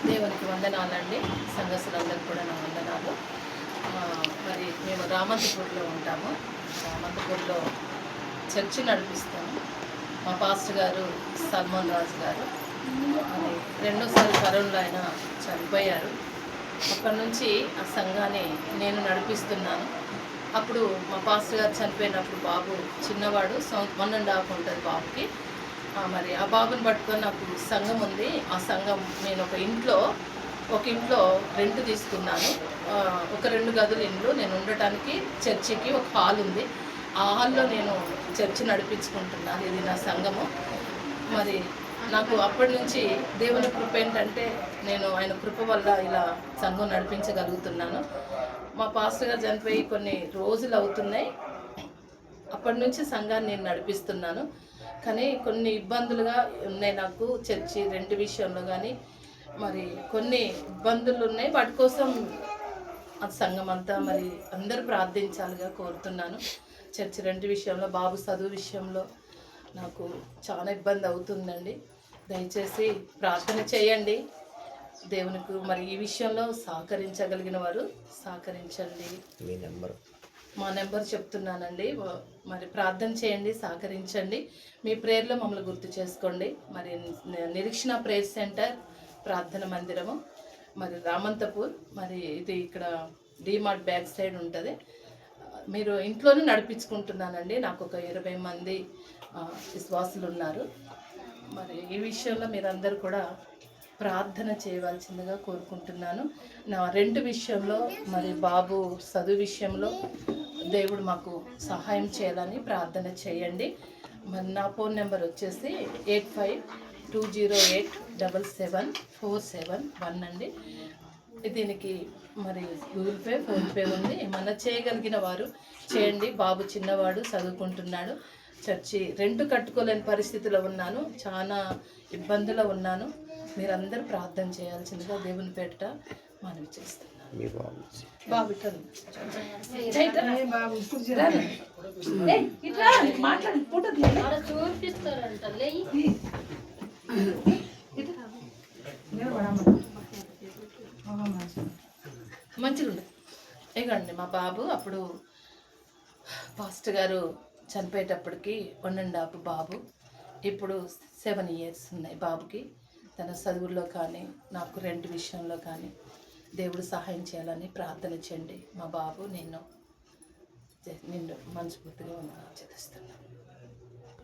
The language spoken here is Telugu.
దేవునికి వందనాలండి. సంఘస్థులందరూ కూడా నా వందనాలు. మరి మేము రామంతపూర్లో ఉంటాము. రామంతపూర్లో చర్చి నడిపిస్తాము. మా పాస్టర్ గారు సల్మాన్ రాజు గారు అది రెండోసారి కరోనాలో ఆయన చనిపోయారు. అప్పటి నుంచి ఆ సంఘాన్ని నేను నడిపిస్తున్నాను. అప్పుడు మా పాస్టర్ గారు చనిపోయినప్పుడు బాబు చిన్నవాడు 1.5 ఉంటుంది బాబుకి. మరి ఆ బాబుని పట్టుకొని నాకు సంఘం ఉంది. ఆ సంఘం నేను ఒక ఇంట్లో రెంట్ తీసుకున్నాను. ఒక 2 గదుల ఇల్లు నేను ఉండటానికి. చర్చికి ఒక హాల్ ఉంది. ఆ హాల్లో నేను చర్చి నడిపించుకుంటున్నాను. ఇది నా సంఘము. మరి నాకు అప్పటి నుంచి దేవుని కృప ఏంటంటే నేను ఆయన కృప వల్ల ఇలా సంఘం నడిపించగలుగుతున్నాను. మా పాస్టర్ గారు చనిపోయి కొన్ని రోజులు అవుతున్నాయి. అప్పటి నుంచి సంఘాన్ని నేను నడిపిస్తున్నాను. కానీ కొన్ని ఇబ్బందులుగా ఉన్నాయి నాకు చర్చి రెంట్ విషయంలో కానీ మరి కొన్ని ఇబ్బందులు ఉన్నాయి. వాటి కోసం ఆ సంఘం అంతా మరి అందరూ ప్రార్థించాలిగా కోరుతున్నాను. చర్చి రెంట్ విషయంలో, బాబు చదువు విషయంలో నాకు చాలా ఇబ్బంది అవుతుందండి. దయచేసి ప్రార్థన చేయండి. దేవునికి మరి ఈ విషయంలో సహకరించగలిగిన వారు సహకరించండి. మా నెంబర్ చెప్తున్నానండి. మరి ప్రార్థన చేయండి, సహకరించండి. మీ ప్రేయర్లో మమ్మల్ని గుర్తు చేసుకోండి. మరి నిరీక్షణ ప్రేయర్ సెంటర్ ప్రార్థన మందిరము మరి రామంతపూర్. మరి ఇది ఇక్కడ డిమార్ట్ బ్యాక్ సైడ్ ఉంటుంది. మీరు ఇంట్లోనే నడిపించుకుంటున్నానండి. నాకు ఒక 20 మంది విశ్వాసులు ఉన్నారు. మరి ఈ విషయంలో మీరందరూ కూడా ప్రార్థన చేయవలసిందిగా కోరుకుంటున్నాను. నా రెంట్ విషయంలో మరి బాబు చదువు విషయంలో దేవుడు మాకు సహాయం చేయాలని ప్రార్థన చేయండి. మరి నా ఫోన్ నెంబర్ వచ్చేసి 8520877471 అండి. దీనికి మరి గూగుల్ పే, ఫోన్పే ఉంది. ఏమన్నా చేయగలిగిన వారు చేయండి. బాబు చిన్నవాడు, చదువుకుంటున్నాడు. చర్చి రెంట్ కట్టుకోలేని పరిస్థితిలో ఉన్నాను. చాలా ఇబ్బందులో ఉన్నాను. మీరందరూ ప్రార్థన చేయాల్సిందిగా దేవుని పేరిట మనవి చేస్తున్నాను. బాబు మంచిగా ఉండే ఇగండి. మా బాబు అప్పుడు పాస్టర్ గారు చనిపోయేటప్పటికి 1.5 బాబు. ఇప్పుడు 7 years ఉన్నాయి బాబుకి. తన చదువుల్లో కానీ నాకు రెంట్ విషయంలో కానీ దేవుడు సహాయం చేయాలని ప్రార్థన చేయండి. మా బాబు నిన్ను మనస్ఫూర్తిగా చేస్తున్నాను.